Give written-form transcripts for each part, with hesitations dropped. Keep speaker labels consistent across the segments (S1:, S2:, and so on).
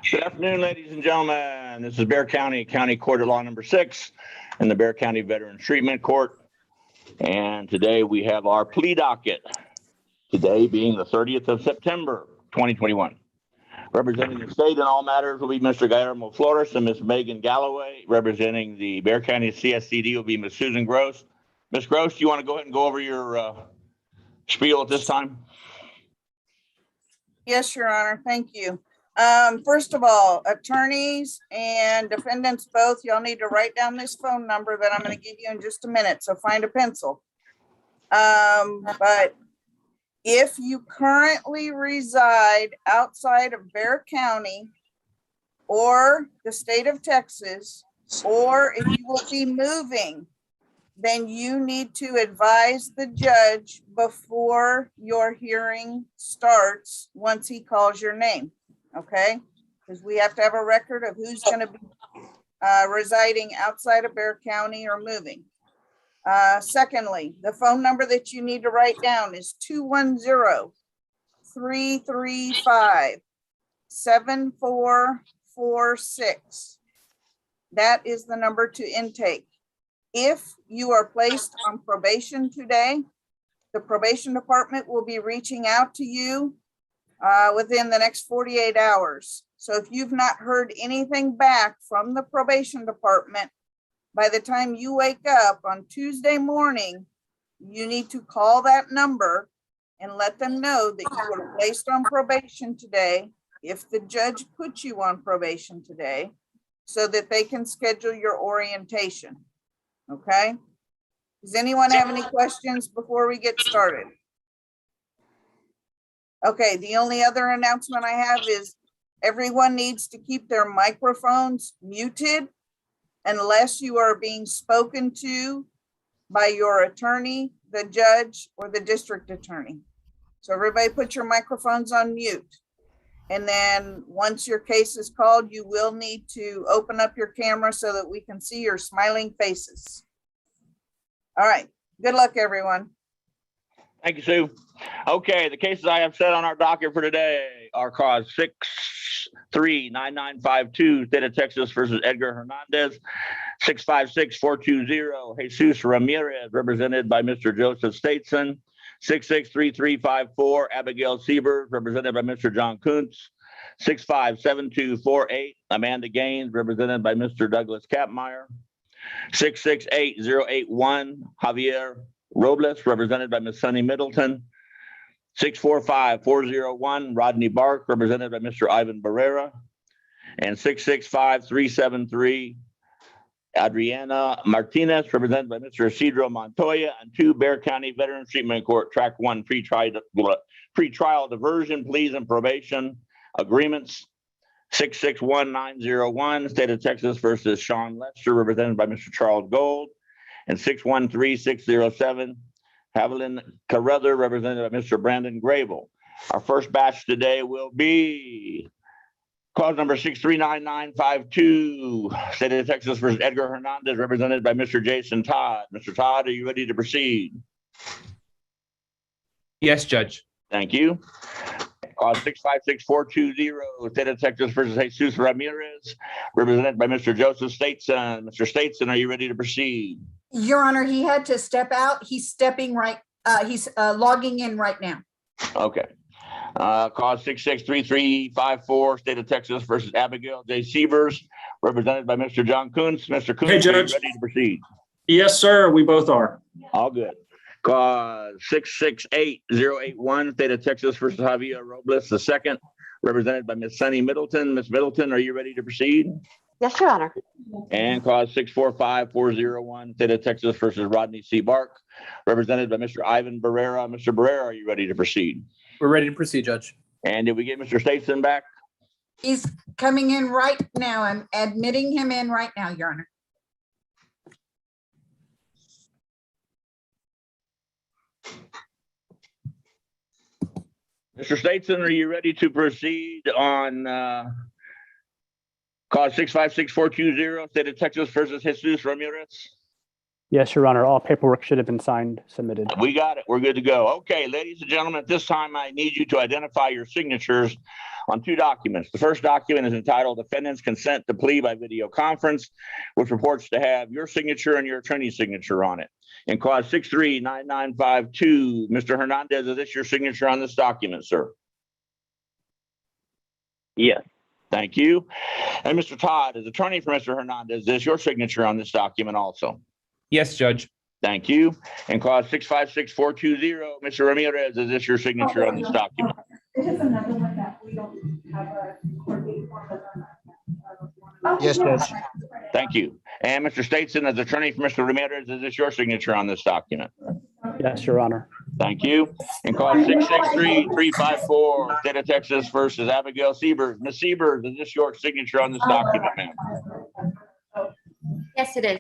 S1: Good afternoon, ladies and gentlemen. This is Bexar County Court of Law number 6 in the Bexar County Veterans Treatment Court. And today we have our plea docket. Today being the 30th of September, 2021. Representing the state in all matters will be Mr. Guillermo Flores and Ms. Megan Galloway. Representing the Bexar County CSCD will be Ms. Susan Gross. Ms. Gross, do you want to go ahead and go over your spiel at this time?
S2: Yes, Your Honor. Thank you. First of all, attorneys and defendants both, y'all need to write down this phone number that I'm going to give you in just a minute. So find a pencil. But if you currently reside outside of Bexar County or the state of Texas, or if you will be moving, then you need to advise the judge before your hearing starts once he calls your name, okay? Because we have to have a record of who's going to be residing outside of Bexar County or moving. Secondly, the phone number that you need to write down is 210-335-7446. That is the number to intake. If you are placed on probation today, the probation department will be reaching out to you within the next 48 hours. So if you've not heard anything back from the probation department, by the time you wake up on Tuesday morning, you need to call that number and let them know that you were placed on probation today, if the judge puts you on probation today, so that they can schedule your orientation. Okay. Does anyone have any questions before we get started? Okay, the only other announcement I have is everyone needs to keep their microphones muted unless you are being spoken to by your attorney, the judge, or the district attorney. So everybody put your microphones on mute. And then once your case is called, you will need to open up your camera so that we can see your smiling faces. All right. Good luck, everyone.
S1: Thank you, Sue. Okay, the cases I have set on our docket for today are cause 6-3-9952, State of Texas versus Edgar Hernandez, 656-420, Jesus Ramirez, represented by Mr. Joseph Stateson, 663-354, Abigail Siebert, represented by Mr. John Kuntz, 657248, Amanda Gaines, represented by Mr. Douglas Kapmeyer, 668081, Javier Robles, represented by Ms. Sunny Middleton, 645401, Rodney Bark, represented by Mr. Ivan Barrera, and 665373, Adriana Martinez, represented by Mr. Isidro Montoya, and 2 Bexar County Veterans Treatment Court, Track 1, pretrial diversion, pleas and probation agreements. 661901, State of Texas versus Sean Lester, represented by Mr. Charles Gold, and 613607, Haviland Carruthers, represented by Mr. Brandon Grable. Our first batch today will be cause number 639952, State of Texas versus Edgar Hernandez, represented by Mr. Jason Todd. Mr. Todd, are you ready to proceed?
S3: Yes, Judge.
S1: Thank you. Cause 656420, State of Texas versus Jesus Ramirez, represented by Mr. Joseph Stateson. Mr. Stateson, are you ready to proceed?
S4: Your Honor, he had to step out. He's stepping right. He's logging in right now.
S1: Okay. Cause 663354, State of Texas versus Abigail J. Sievers, represented by Mr. John Kuntz. Mr. Kuntz,
S5: Hey,
S1: are you
S5: Judge.
S1: ready to proceed?
S5: Yes, sir. We both are.
S1: All good. Cause 668081, State of Texas versus Javier Robles II, represented by Ms. Sunny Middleton. Ms. Middleton, are you ready to proceed?
S6: Yes, Your Honor.
S1: And cause 645401, State of Texas versus Rodney C. Bark, represented by Mr. Ivan Barrera. Mr. Barrera, are you ready to proceed?
S3: We're ready to proceed, Judge.
S1: And did we get Mr. Stateson back?
S4: He's coming in right now. I'm admitting him in right now, Your Honor.
S1: Mr. Stateson, are you ready to proceed on cause 656420, State of Texas versus Jesus Ramirez?
S7: Yes, Your Honor. All paperwork should have been signed, submitted.
S1: We got it. We're good to go. Okay, ladies and gentlemen, at this time, I need you to identify your signatures on two documents. The first document is entitled Defendant's Consent to Plea by Video Conference, which purports to have your signature and your attorney's signature on it. In clause 639952, Mr. Hernandez, is this your signature on this document, sir?
S6: Yes.
S1: Thank you. And Mr. Todd, as attorney for Mr. Hernandez, is this your signature on this document also?
S3: Yes, Judge.
S1: Thank you. And clause 656420, Mr. Ramirez, is this your signature on this document?
S8: There's another one that we don't have a court date for.
S9: Yes, Judge.
S1: Thank you. And Mr. Stateson, as attorney for Mr. Ramirez, is this your signature on this document?
S7: Yes, Your Honor.
S1: Thank you. And clause 663354, State of Texas versus Abigail Siebers. Ms. Siebers, is this your signature on this document, ma'am?
S10: Yes, it is.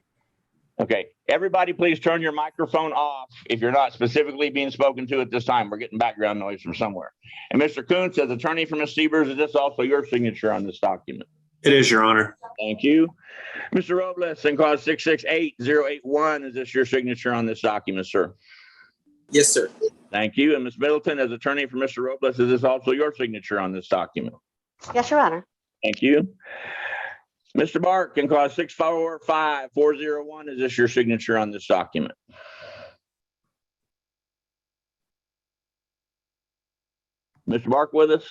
S1: Okay, everybody please turn your microphone off if you're not specifically being spoken to at this time. We're getting background noise from somewhere. And Mr. Kuntz, as attorney for Ms. Siebers, is this also your signature on this document?
S5: It is, Your Honor.
S1: Thank you. Mr. Robles, in clause 668081, is this your signature on this document, sir?
S9: Yes, sir.
S1: Thank you. And Ms. Middleton, as attorney for Mr. Robles, is this also your signature on this document?
S10: Yes, Your Honor.
S1: Thank you. Mr. Bark, in clause 645401, is this your signature on this document? Mr. Bark with us?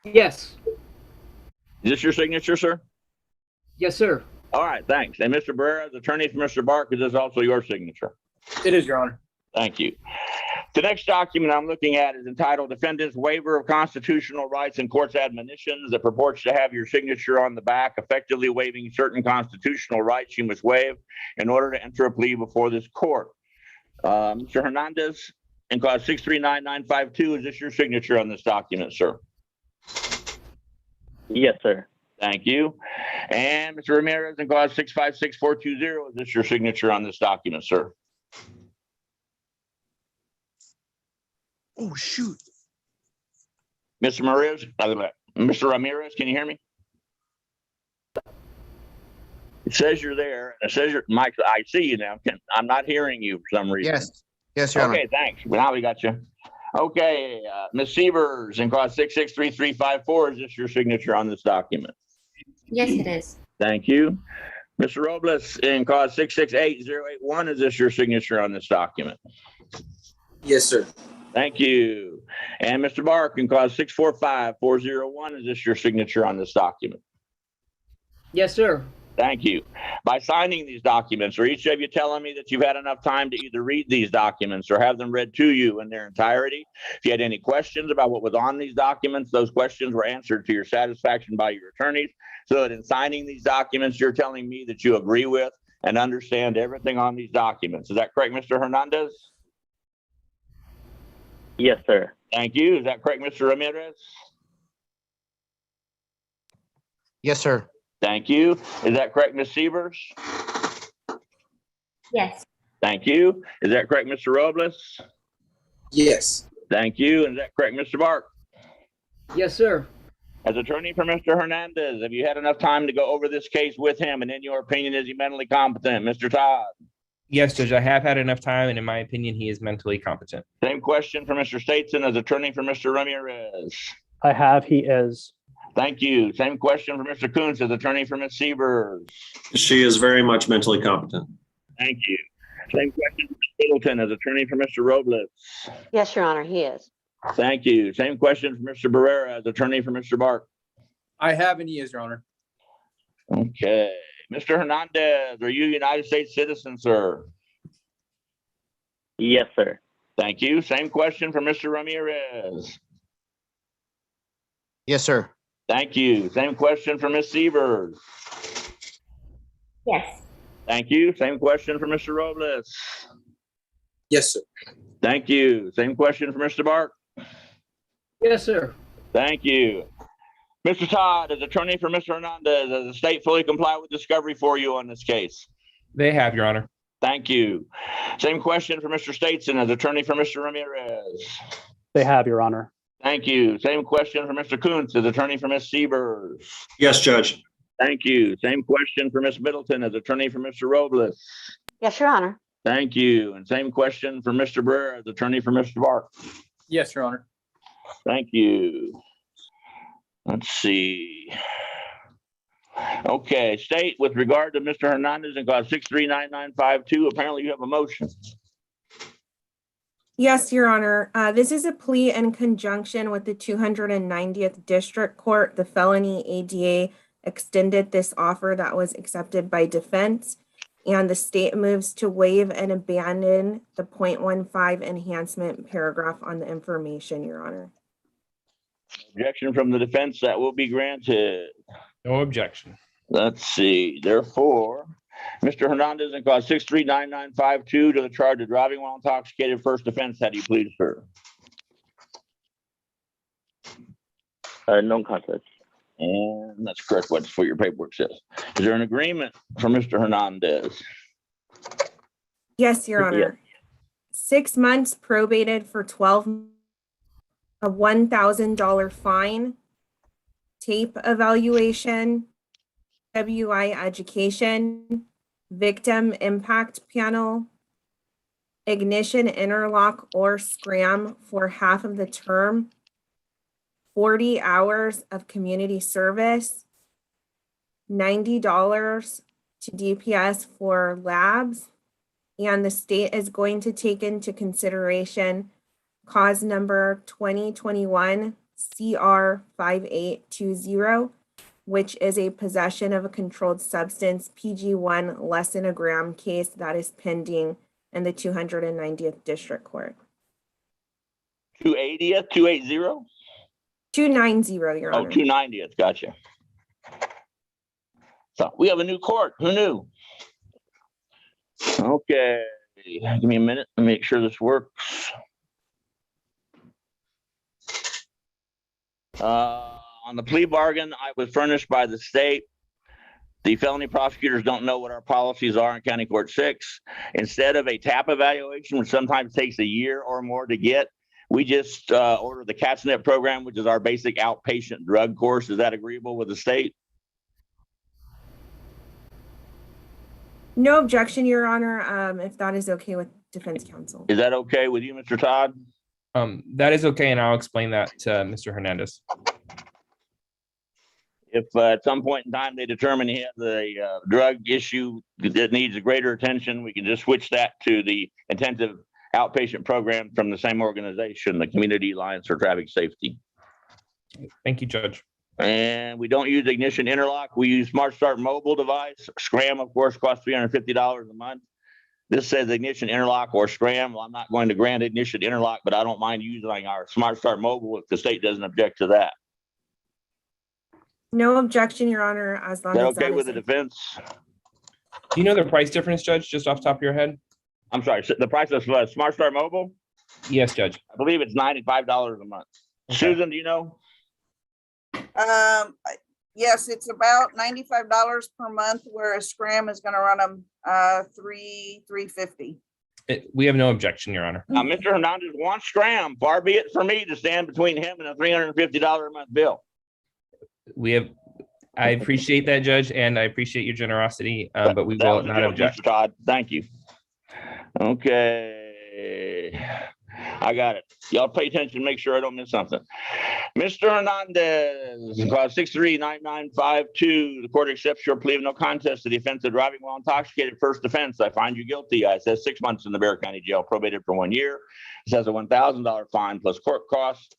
S3: Yes.
S1: Is this your signature, sir?
S3: Yes, sir.
S1: All right, thanks. And Mr. Barrera, as attorney for Mr. Bark, is this also your signature?
S3: It is, Your Honor.
S1: Thank you. The next document I'm looking at is entitled Defendant's Waiver of Constitutional Rights and Court's Admonitions, that purports to have your signature on the back, effectively waiving certain constitutional rights you must waive in order to enter a plea before this court. Mr. Hernandez, in clause 639952, is this your signature on this document, sir?
S6: Yes, sir.
S1: Thank you. And Mr. Ramirez, in clause 656420, is this your signature on this document, sir?
S9: Oh, shoot.
S1: Mr. Ramirez, can you hear me? It says you're there. It says you're, Mike, I see you now. I'm not hearing you for some reason.
S9: Yes. Yes, Your Honor.
S1: Okay, thanks. Well, now we got you. Okay, Ms. Siebers, in clause 663354, is this your signature on this document?
S10: Yes, it is.
S1: Thank you. Mr. Robles, in clause 668081, is this your signature on this document?
S9: Yes, sir.
S1: Thank you. And Mr. Bark, in clause 645401, is this your signature on this document?
S3: Yes, sir.
S1: Thank you. By signing these documents, are each of you telling me that you've had enough time to either read these documents or have them read to you in their entirety? If you had any questions about what was on these documents, those questions were answered to your satisfaction by your attorneys, so that in signing these documents, you're telling me that you agree with and understand everything on these documents. Is that correct, Mr. Hernandez?
S6: Yes, sir.
S1: Thank you. Is that correct, Mr. Ramirez?
S9: Yes, sir.
S1: Thank you. Is that correct, Ms. Siebers?
S10: Yes.
S1: Thank you. Is that correct, Mr. Robles?
S9: Yes.
S1: Thank you. And is that correct, Mr. Bark?
S3: Yes, sir.
S1: As attorney for Mr. Hernandez, have you had enough time to go over this case with him? And in your opinion, is he mentally competent? Mr. Todd?
S3: Yes, Judge. I have had enough time, and in my opinion, he is mentally competent.
S1: Same question for Mr. Stateson as attorney for Mr. Ramirez.
S7: I have, he is.
S1: Thank you. Same question for Mr. Kuntz as attorney for Ms. Siebers.
S5: She is very much mentally competent.
S1: Thank you. Same question for Ms. Middleton as attorney for Mr. Robles.
S10: Yes, Your Honor, he is.
S1: Thank you. Same question for Mr. Barrera as attorney for Mr. Bark.
S3: I have, and he is, Your Honor.
S1: Okay. Mr. Hernandez, are you a United States citizen, sir?
S6: Yes, sir.
S1: Thank you. Same question for Mr. Ramirez.
S9: Yes, sir.
S1: Thank you. Same question for Ms. Siebers.
S10: Yes.
S1: Thank you. Same question for Mr. Robles.
S9: Yes, sir.
S1: Thank you. Same question for Mr. Bark.
S3: Yes, sir.
S1: Thank you. Mr. Todd, as attorney for Mr. Hernandez, does the state fully comply with discovery for you on this case?
S3: They have, Your Honor.
S1: Thank you. Same question for Mr. Stateson as attorney for Mr. Ramirez.
S7: They have, Your Honor.
S1: Thank you. Same question for Mr. Kuntz as attorney for Ms. Siebers.
S5: Yes, Judge.
S1: Thank you. Same question for Ms. Middleton as attorney for Mr. Robles.
S10: Yes, Your Honor.
S1: Thank you. And same question for Mr. Brewer as attorney for Mr. Bark.
S3: Yes, Your Honor.
S1: Thank you. Let's see. Okay, state with regard to Mr. Hernandez and clause 639952, apparently you have a motion.
S6: Yes, Your Honor. This is a plea in conjunction with the 290th District Court. The felony ADA extended this offer that was accepted by defense, and the state moves to waive and abandon the .15 enhancement paragraph on the information, Your Honor.
S1: Objection from the defense, that will be granted.
S3: No objection.
S1: Let's see. Therefore, Mr. Hernandez and clause 639952 to the charge of driving while intoxicated, first offense. How do you plead, sir? No contest. And that's correct. What's what your paperwork says. Is there an agreement for Mr. Hernandez?
S6: Yes, Your Honor. 6 months probated for 12, a $1,000 fine, tape evaluation, WI education, victim impact panel, ignition interlock or scram for half of the term, 40 hours of community service, $90 to DPS for labs, and the state is going to take into consideration cause number 2021 CR 5820, which is a possession of a controlled substance PG1 less than a gram case that is pending in the 290th District Court.
S1: 280th, 280?
S6: 290, Your
S1: Oh,
S6: Honor.
S1: 290th. Gotcha. So we have a new court. Who knew? Okay. Give me a minute to make sure this works. On the plea bargain, I was furnished by the state. The felony prosecutors don't know what our policies are in County Court 6. Instead of a TAP evaluation, which sometimes takes a year or more to get, we just order the CATSNP program, which is our basic outpatient drug course. Is that agreeable with the state?
S6: No objection, Your Honor, if that is okay with defense counsel.
S1: Is that okay with you, Mr. Todd?
S3: That is okay, and I'll explain that to Mr. Hernandez.
S1: If at some point in time they determine he has a drug issue that needs greater attention, we can just switch that to the intensive outpatient program from the same organization, the Community Alliance for Traffic Safety.
S3: Thank you, Judge.
S1: And we don't use ignition interlock. We use Smart Start mobile device. Scram, of course, costs $350 a month. This says ignition interlock or scram. Well, I'm not going to grant ignition interlock, but I don't mind using our Smart Start mobile if the state doesn't object to that.
S6: No objection, Your Honor, as long
S1: Is that
S6: as that
S1: okay with
S6: is
S1: the defense?
S3: Do you know the price difference, Judge, just off the top of your head?
S1: I'm sorry, the price of Smart Start mobile?
S3: Yes, Judge.
S1: I believe it's $95 a month.
S3: Okay.
S1: Susan, do you know?
S2: Yes, it's about $95 per month, whereas Scram is gonna run them $350.
S3: We have no objection, Your Honor.
S1: Now, Mr. Hernandez wants Scram. Far be it for me to stand between him and a $350 a month bill.
S3: I appreciate that, Judge, and I appreciate your generosity, but we
S1: That
S3: will
S1: was a
S3: not
S1: joke,
S3: object.
S1: Mr. Todd. Thank you. Okay. I got it. Y'all pay attention, make sure I don't miss something. Mr. Hernandez, clause 639952, the court accepts your plea of no contest to the offense of driving while intoxicated. First offense, I find you guilty. It says 6 months in the Bexar County Jail, probated for 1 year. It says a $1,000 fine plus court costs.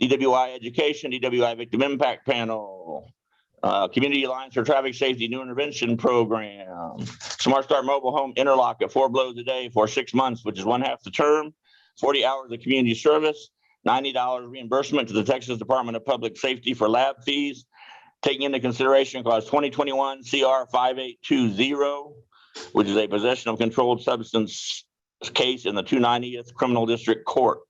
S1: DWI education, DWI victim impact panel, Community Alliance for Traffic Safety New Intervention Program, Smart Start mobile home interlock at 4 blows a day for 6 months, which is 1/2 the term, 40 hours of community service, $90 reimbursement to the Texas Department of Public Safety for lab fees, taking into consideration clause 2021 CR 5820, which is a possession of controlled substance case in the 290th Criminal District Court.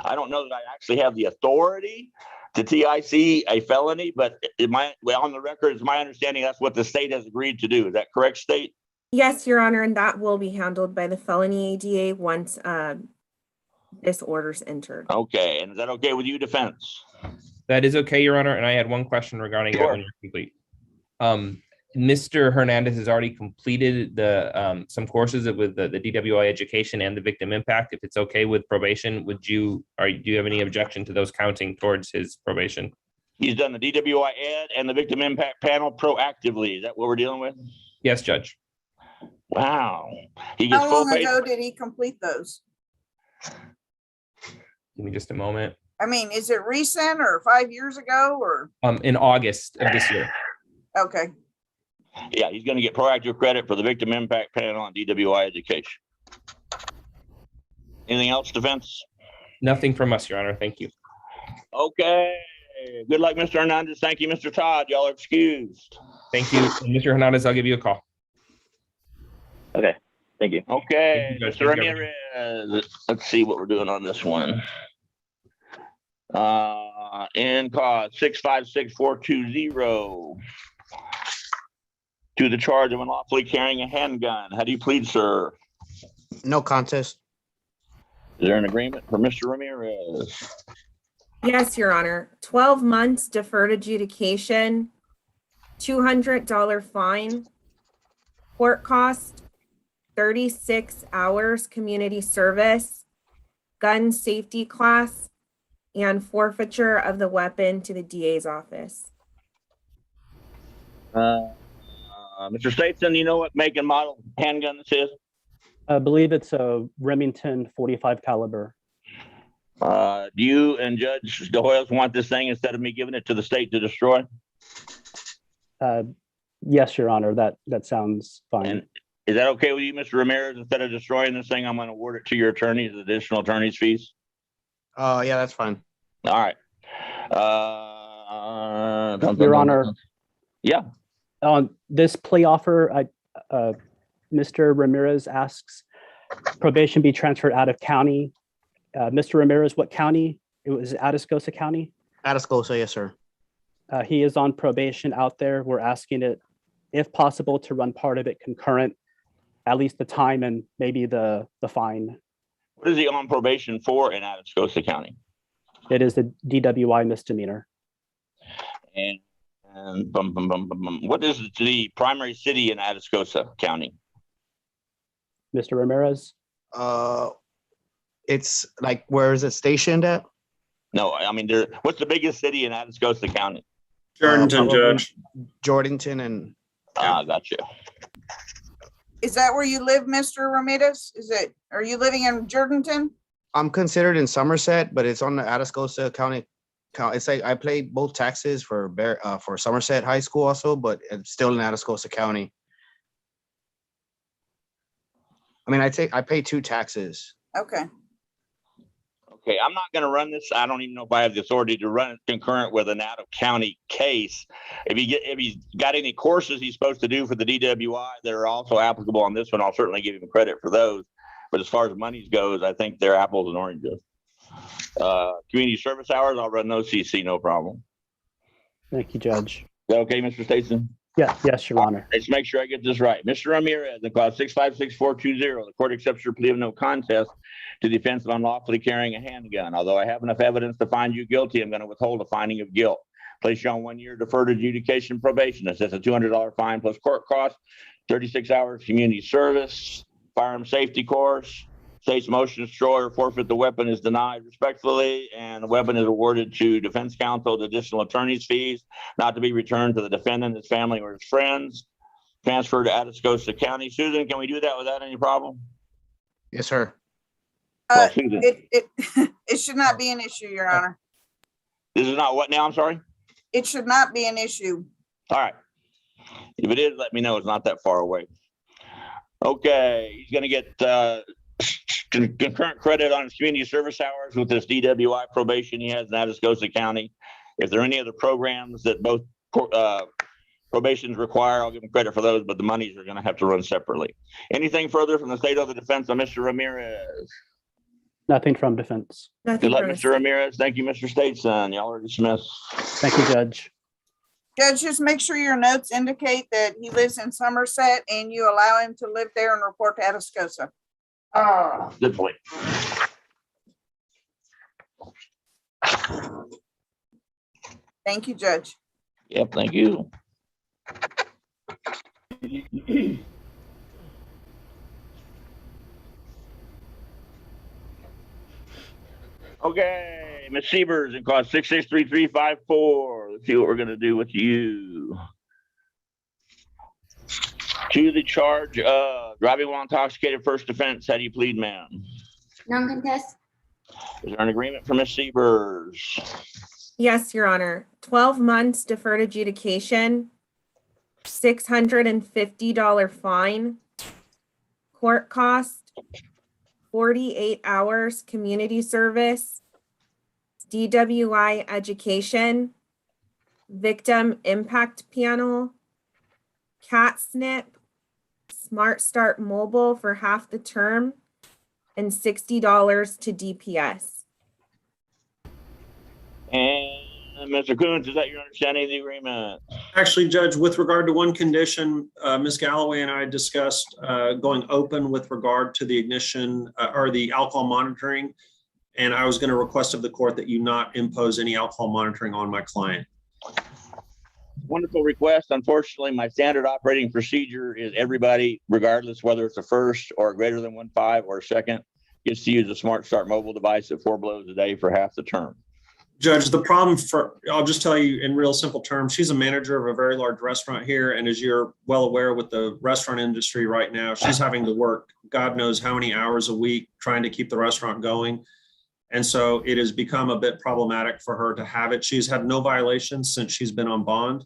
S1: I don't know that I actually have the authority to TIC a felony, but on the record, it's my understanding that's what the state has agreed to do. Is that correct, state?
S6: Yes, Your Honor, and that will be handled by the felony ADA once this order's entered.
S1: Okay, and is that okay with you, defense?
S3: That is okay, Your Honor, and I had one question regarding that
S1: Sure.
S3: when you're complete. Mr. Hernandez has already completed the some courses with the DWI education and the victim impact. If it's okay with probation, do you have any objection to those counting towards his probation?
S1: He's done the DWI Ed and the Victim Impact Panel proactively. Is that what we're dealing with?
S3: Yes, Judge.
S1: Wow. He gets
S2: How
S1: full
S2: long
S1: pay.
S2: ago did he complete those?
S3: Give me just a moment.
S2: I mean, is it recent or 5 years ago or?
S3: In August of this year.
S2: Okay,
S1: Yeah, he's going to get proactive credit for the Victim Impact Panel on DWI education. Anything else, defense?
S3: Nothing from us, Your Honor. Thank you.
S1: Okay. Good luck, Mr. Hernandez. Thank you, Mr. Todd. Y'all are excused.
S3: Thank you. And Mr. Hernandez, I'll give you a call.
S1: Okay. Thank you. Okay.
S3: Thank you, Judge.
S1: Mr.
S3: Thank you,
S1: Ramirez. Let's see what we're doing on this one. In cause 656420 to the charge of unlawfully carrying a handgun. How do you plead, sir?
S9: No contest.
S1: Is there an agreement for Mr. Ramirez?
S6: Yes, Your Honor. 12 months deferred adjudication, $200 fine, court cost, 36 hours community service, gun safety class, and forfeiture of the weapon to the DA's office.
S1: Mr. Statson, you know what make and model handgun this is?
S7: I believe it's a Remington 45 caliber.
S1: Do you and Judge DeHoyos want this thing instead of me giving it to the state to destroy?
S7: Yes, Your Honor, that sounds fine.
S1: And is that okay with you, Mr. Ramirez? Instead of destroying this thing, I'm going to award it to your attorneys, additional attorney's fees.
S9: Yeah, that's fine.
S1: All right.
S7: Your Honor.
S1: Yeah.
S7: On this plea offer, Mr. Ramirez asks probation be transferred out of county. Mr. Ramirez, what county? It was Atascosa County?
S9: Atascosa, yes, sir.
S7: He is on probation out there. We're asking it, if possible, to run part of it concurrent, at least the time and maybe the fine.
S1: What is he on probation for in Atascosa County?
S7: It is the DWI misdemeanor.
S1: And what is the primary city in Atascosa County?
S7: Mr. Ramirez?
S9: It's like, where is it stationed at?
S1: No, I mean, what's the biggest city in Atascosa County?
S5: Jordanton,
S9: Probably
S5: Judge.
S9: Jordanton and
S1: Gotcha.
S2: is that where you live, Mr. Ramirez? Are you living in Jordanton?
S9: I'm considered in Somerset, but it's on the Atascosa County. It's like I paid both taxes for Somerset High School also, but it's still in Atascosa County. I mean, I pay two taxes.
S2: Okay,
S1: Okay, I'm not going to run this. I don't even know if I have the authority to run it concurrent with an out of county case. If he's got any courses he's supposed to do for the DWI that are also applicable on this one, I'll certainly give him credit for those. But as far as monies goes, I think they're apples and oranges. Community service hours, I'll run those CC, no problem.
S7: Thank you, Judge.
S1: Is that okay, Mr. Statson?
S7: Yes, Your Honor.
S1: Let's make sure I get this right. Mr. Ramirez, in clause 656420, the court accepts your plea of no contest to the offense of unlawfully carrying a handgun. Although I have enough evidence to find you guilty, I'm going to withhold a finding of guilt. Place you on 1 year deferred adjudication probation. It says a $200 fine plus court costs, 36 hours community service, firearm safety course. State's motion to destroy or forfeit the weapon is denied respectfully, and the weapon is awarded to defense counsel, additional attorney's fees, not to be returned to the defendant, his family, or his friends. Transferred to Atascosa County. Susan, can we do that without any problem?
S9: Yes, sir.
S1: Well, Susan,
S2: it should not be an issue, Your Honor.
S1: this is not what now? I'm sorry.
S2: It should not be an issue.
S1: All right. If it is, let me know. It's not that far away. Okay, he's going to get concurrent credit on his community service hours with this DWI probation he has in Atascosa County. If there are any other programs that both probations require, I'll give him credit for those, but the monies are going to have to run separately. Anything further from the state of the defense on Mr. Ramirez?
S7: Nothing from defense.
S1: Good luck, Mr. Ramirez. Thank you, Mr. Statson. Y'all are dismissed.
S7: Thank you, Judge.
S2: Judge, just make sure your notes indicate that he lives in Somerset and you allow him to live there and report to Atascosa.
S1: Good point.
S2: Thank you, Judge.
S1: Yep, thank you. Okay, Ms. Siebers, in cause 663354. Let's see what we're gonna do with you. To the charge of driving while intoxicated, first offense. How do you plead, ma'am?
S8: Non-contest.
S1: Is there an agreement for Ms. Siebers?
S6: Yes, Your Honor. 12 months deferred adjudication, $650 fine, court cost, 48 hours community service, DWI education, victim impact panel, cat snip, Smart Start Mobile for half the term, and $60 to DPS.
S1: And Mr. Coons, is that your understanding of the agreement?
S5: Actually, Judge, with regard to one condition, Ms. Galloway and I discussed going open with regard to the ignition or the alcohol monitoring. And I was going to request of the court that you not impose any alcohol monitoring on my client.
S1: Wonderful request. Unfortunately, my standard operating procedure is everybody, regardless whether it's a first or greater than 1.5 or a second, gets to use a Smart Start mobile device at 4 blows a day for half the term.
S5: Judge, the problem I'll just tell you in real simple terms, she's a manager of a very large restaurant here. And as you're well aware with the restaurant industry right now, she's having to work God knows how many hours a week trying to keep the restaurant going. And so it has become a bit problematic for her to have it. She's had no violations since she's been on bond.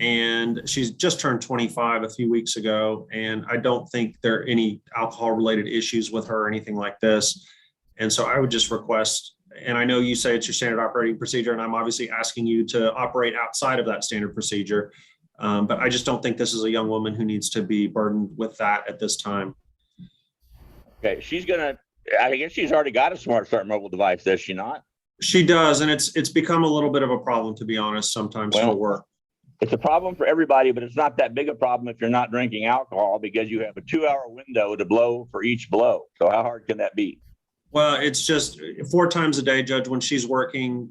S5: And she's just turned 25 a few weeks ago. And I don't think there are any alcohol related issues with her or anything like this. And so I would just request, and I know you say it's your standard operating procedure, and I'm obviously asking you to operate outside of that standard procedure. But I just don't think this is a young woman who needs to be burdened with that at this time.
S1: Okay, I guess she's already got a Smart Start mobile device, does she not?
S5: She does, and it's become a little bit of a problem, to be honest, sometimes for work.
S1: It's a problem for everybody, but it's not that big a problem if you're not drinking alcohol because you have a 2-hour window to blow for each blow. So how hard can that be?
S5: Well, it's just 4 times a day, Judge, when she's working,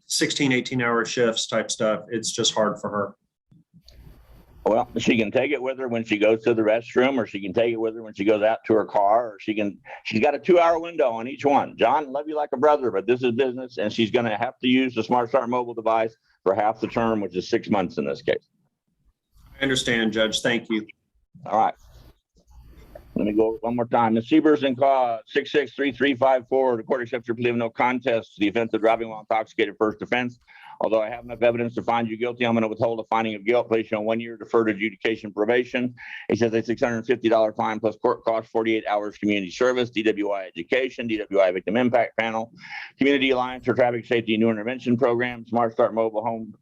S5: 16, 18-hour shifts type stuff. It's just hard for her.
S1: Well, she can take it with her when she goes to the restroom, or she can take it with her when she goes out to her car, or she's got a 2-hour window on each one. John, love you like a brother, but this is business, and she's going to have to use the Smart Start mobile device for half the term, which is 6 months in this case.
S5: I understand, Judge. Thank you.
S1: All right. Let me go over one more time. Ms. Siebers in cause 663354. The court accepts your plea of no contest to the offense of driving while intoxicated, first offense. Although I have enough evidence to find you guilty, I'm going to withhold a finding of guilt, place you on 1 year deferred adjudication probation. It says a $650 fine plus court cost, 48 hours community service, DWI education, DWI victim impact panel, Community Alliance for Traffic Safety and New Intervention Program, Smart Start mobile home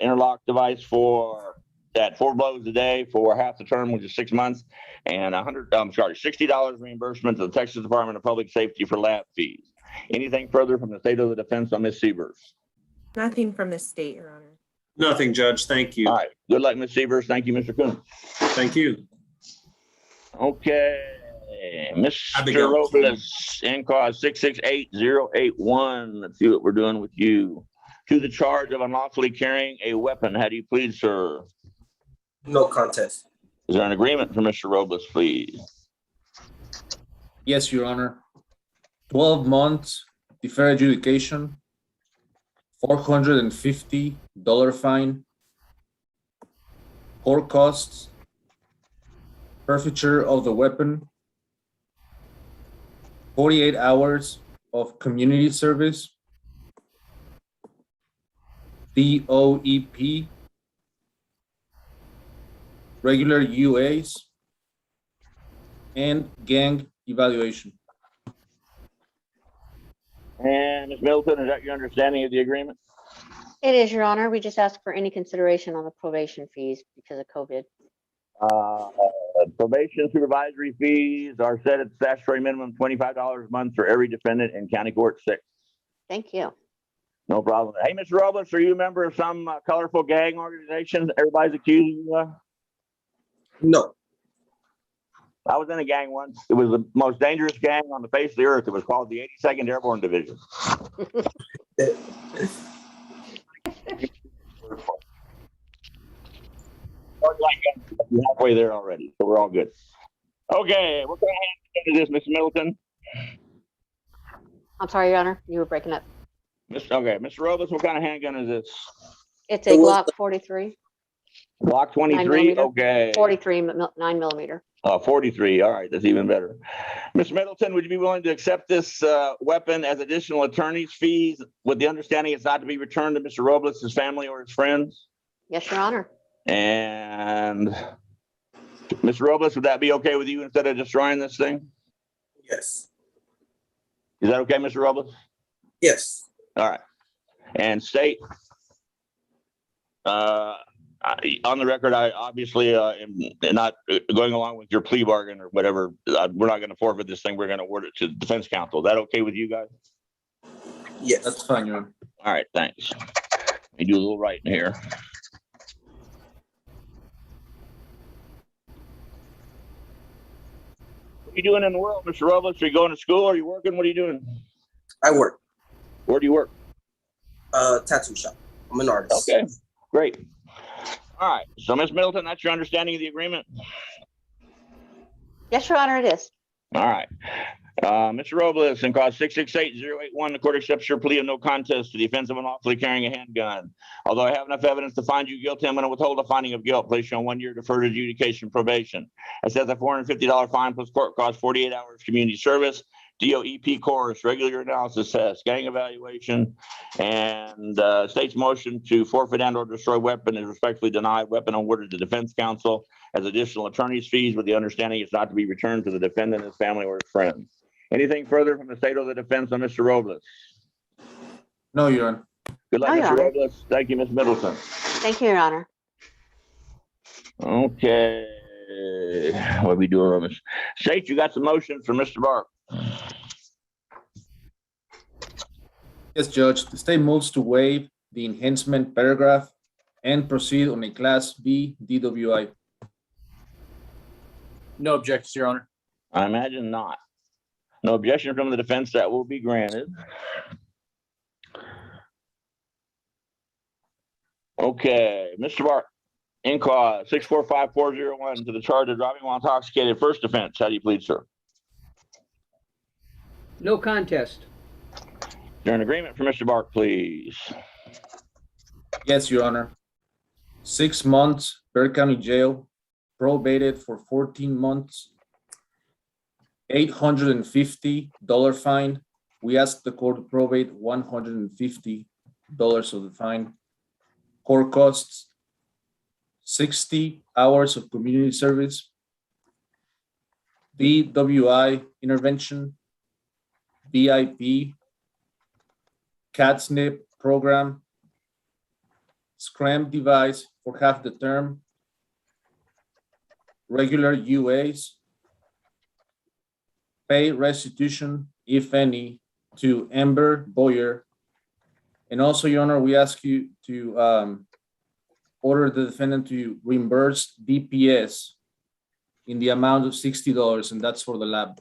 S1: interlock device for that 4 blows a day for half the term, which is 6 months, and $60 reimbursement to the Texas Department of Public Safety for lab fees. Anything further from the state of the defense on Ms. Siebers?
S6: Nothing from the state, Your Honor.
S5: Nothing, Judge. Thank you.
S1: All right. Good luck, Ms. Siebers. Thank you, Mr. Coons.
S5: Thank you.
S1: Okay. Mr.
S5: Abigail.
S1: Robles, in cause 668081. Let's see what we're doing with you. To the charge of unlawfully carrying a weapon. How do you plead, sir?
S11: No contest.
S1: Is there an agreement for Mr. Robles, please?
S11: Yes, Your Honor. 12 months, deferred adjudication, $450 fine, court costs, forfeiture of the weapon, 48 hours of community service, DOEP, regular UAs, and gang evaluation.
S1: And Ms. Middleton, is that your understanding of the agreement?
S10: It is, Your Honor. We just ask for any consideration on the probation fees because of COVID.
S1: Probation supervisory fees are set at statutory minimum $25 a month for every defendant in County Court 6.
S10: Thank you.
S1: No problem. Hey, Mr. Robles, are you a member of some colorful gang organization everybody's accusing you of?
S11: No.
S1: I was in a gang once. It was the most dangerous gang on the face of the earth. It was called the 82nd Airborne Division. We're halfway there already, so we're all good. Okay, what kind of hand is this, Mr. Middleton?
S10: I'm sorry, Your Honor, you were breaking up.
S1: Okay, Mr. Robles, what kind of handgun is this?
S10: It's a Glock 43,
S1: Glock 23?
S10: millimeter.
S1: Okay.
S10: 43 9mm.
S1: 43. All right, that's even better. Mr. Middleton, would you be willing to accept this weapon as additional attorney's fees with the understanding it's not to be returned to Mr. Robles, his family, or his friends?
S10: Yes, Your Honor.
S1: And Mr. Robles, would that be okay with you instead of destroying this thing?
S12: Yes.
S1: Is that okay, Mr. Robles?
S12: Yes.
S1: All right. And state, on the record, I obviously am not going along with your plea bargain or whatever. We're not going to forfeit this thing. We're going to award it to the defense counsel. Is that okay with you guys?
S12: Yes.
S11: That's fine, Your Honor.
S1: All right, thanks. Let me do a little writing here. What are you doing in the world, Mr. Robles? Are you going to school? Are you working? What are you doing?
S12: I work.
S1: Where do you work?
S12: Tattoo shop. I'm an artist.
S1: Okay, great. All right, so Ms. Middleton, that's your understanding of the agreement?
S10: Yes, Your Honor, it is.
S1: All right. Mr. Robles, in cause 668-081, the court accepts your plea of no contest to the offense of unlawfully carrying a handgun. Although I have enough evidence to find you guilty, I'm going to withhold a finding of guilt, place you on 1 year deferred adjudication probation. It says a $450 fine plus court costs 48 hours community service, DOEP course, regular analysis test, gang evaluation, and state's motion to forfeit and or destroy weapon is respectfully denied. Weapon awarded to defense counsel as additional attorney's fees with the understanding it's not to be returned to the defendant, his family, or his friends. Anything further from the state or the defense on Mr. Robles?
S11: No, Your Honor.
S1: Good luck,
S10: No, Your
S1: Mr.
S10: Honor.
S1: Robles. Thank you, Ms. Middleton.
S10: Thank you, Your Honor.
S1: Okay. What are we doing on this? State, you got some motions for Mr. Bark.
S11: Yes, Judge. The state moves to waive the enhancement paragraph and proceed on a Class B DWI.
S13: No objections, Your Honor.
S1: I imagine not. No objection from the defense, that will be granted. Okay, Mr. Bark, in cause 645-401 to the charge of driving while intoxicated, first offense. How do you plead, sir?
S14: No contest.
S1: Is there an agreement for Mr. Bark, please?
S11: Yes, Your Honor. 6 months, Bexar County Jail, probated for 14 months, $850 fine. We asked the court to probate $150 of the fine. Court costs 60 hours of community service, DWI intervention, BIP, CATSNP program, scram device for half the term, regular UAs, pay restitution, if any, to Amber Boyer. And also, Your Honor, we ask you to order the defendant to reimburse DPS in the amount of $60, and that's for the lab.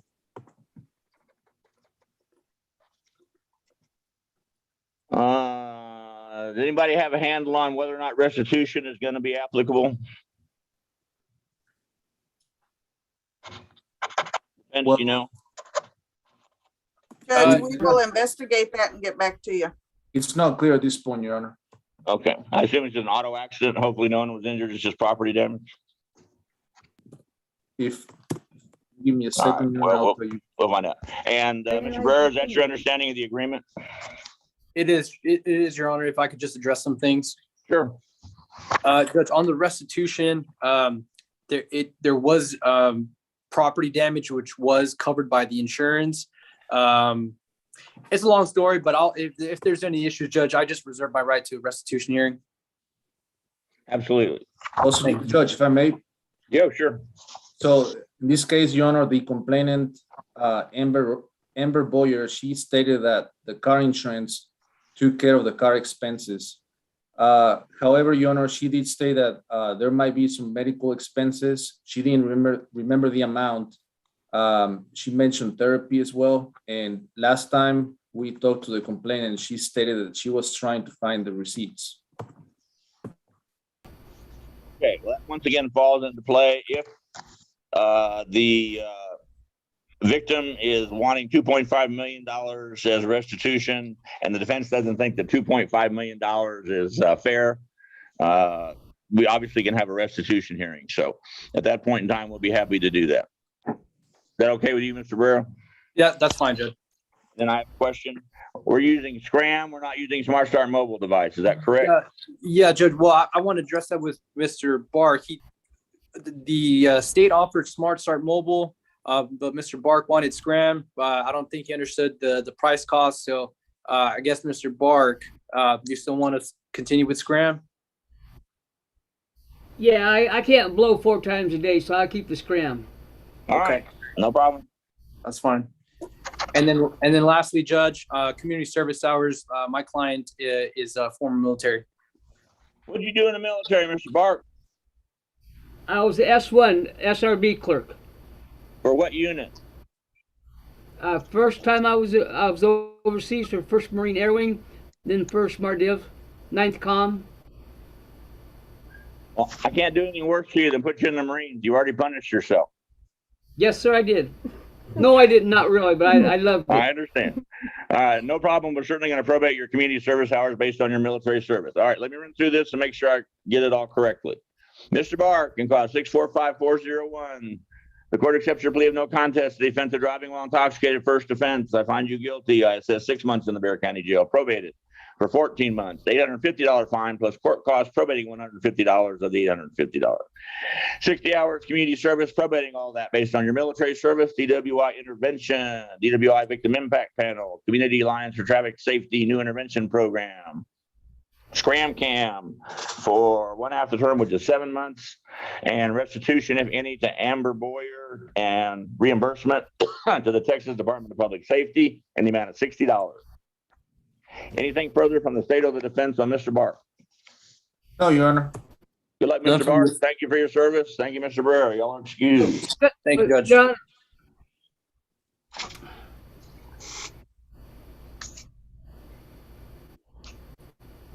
S1: Does anybody have a handle on whether or not restitution is going to be applicable? And
S11: Well,
S1: you know,
S2: Judge, we will investigate that and get back to you.
S11: it's not clear at this point, Your Honor.
S1: okay. I assume it's an auto accident. Hopefully, no one was injured. It's just property damage.
S11: If give me a
S1: All right,
S11: second,
S1: well,
S11: I'll tell you.
S1: We'll find out. And Mr. Barrera, is that your understanding of the agreement?
S13: It is, Your Honor, if I could just address some things.
S1: Sure.
S13: Judge, on the restitution, there was property damage, which was covered by the insurance. It's a long story, but if there's any issues, Judge, I just reserve my right to a restitution hearing.
S1: Absolutely.
S11: Also, Judge, if I may.
S1: Yeah, sure.
S11: So in this case, Your Honor, the complainant, Amber Boyer, she stated that the car insurance took care of the car expenses. However, Your Honor, she did state that there might be some medical expenses. She didn't remember the amount. She mentioned therapy as well. And last time we talked to the complainant, she stated that she was trying to find the receipts.
S1: Okay, well, that once again falls into play if the victim is wanting $2.5 million as restitution, and the defense doesn't think the $2.5 million is fair, we obviously can have a restitution hearing. So at that point in time, we'll be happy to do that. Is that okay with you, Mr. Barrera?
S13: Yeah, that's fine, Judge.
S1: Then I have a question. We're using Scram. We're not using Smart Start mobile device. Is that correct?
S13: Yeah, Judge. Well, I want to address that with Mr. Bark. The state offered Smart Start mobile, but Mr. Bark wanted Scram. I don't think he understood the price cost. So I guess, Mr. Bark, you still want to continue with Scram?
S14: Yeah, I can't blow 4 times a day, so I'll keep the Scram.
S1: All right. No problem.
S13: That's fine. And then lastly, Judge, community service hours. My client is former military.
S1: What did you do in the military, Mr. Bark?
S14: I was the S1 SRB clerk.
S1: For what unit?
S14: First time I was overseas for 1st Marine Air Wing, then 1st Mardiv, 9th Com.
S1: Well, I can't do anything worse to you than put you in the Marines. You already punished yourself.
S14: Yes, sir, I did. No, I did not really, but I loved it.
S1: I understand. No problem. We're certainly going to probate your community service hours based on your military service. All right, let me run through this and make sure I get it all correctly. Mr. Bark, in clause 645401, the court accepts your plea of no contest to the offense of driving while intoxicated. First offense, I find you guilty. I assess 6 months in the Bexar County Jail, probated for 14 months, $850 fine plus court costs, probating $150 of the $850. 60 hours community service, probating all that based on your military service, DWI intervention, DWI victim impact panel, Community Alliance for Traffic Safety new intervention program, Scram Cam for 1/2 the term, which is 7 months, and restitution, if any, to Amber Boyer, and reimbursement to the Texas Department of Public Safety in the amount of $60. Anything further from the state of the defense on Mr. Barr?
S11: No, Your Honor.
S1: Good luck, Mr. Barr. Thank you for your service. Thank you, Mr. Barrera. Y'all are excused.
S13: Thank you, Judge.
S14: John,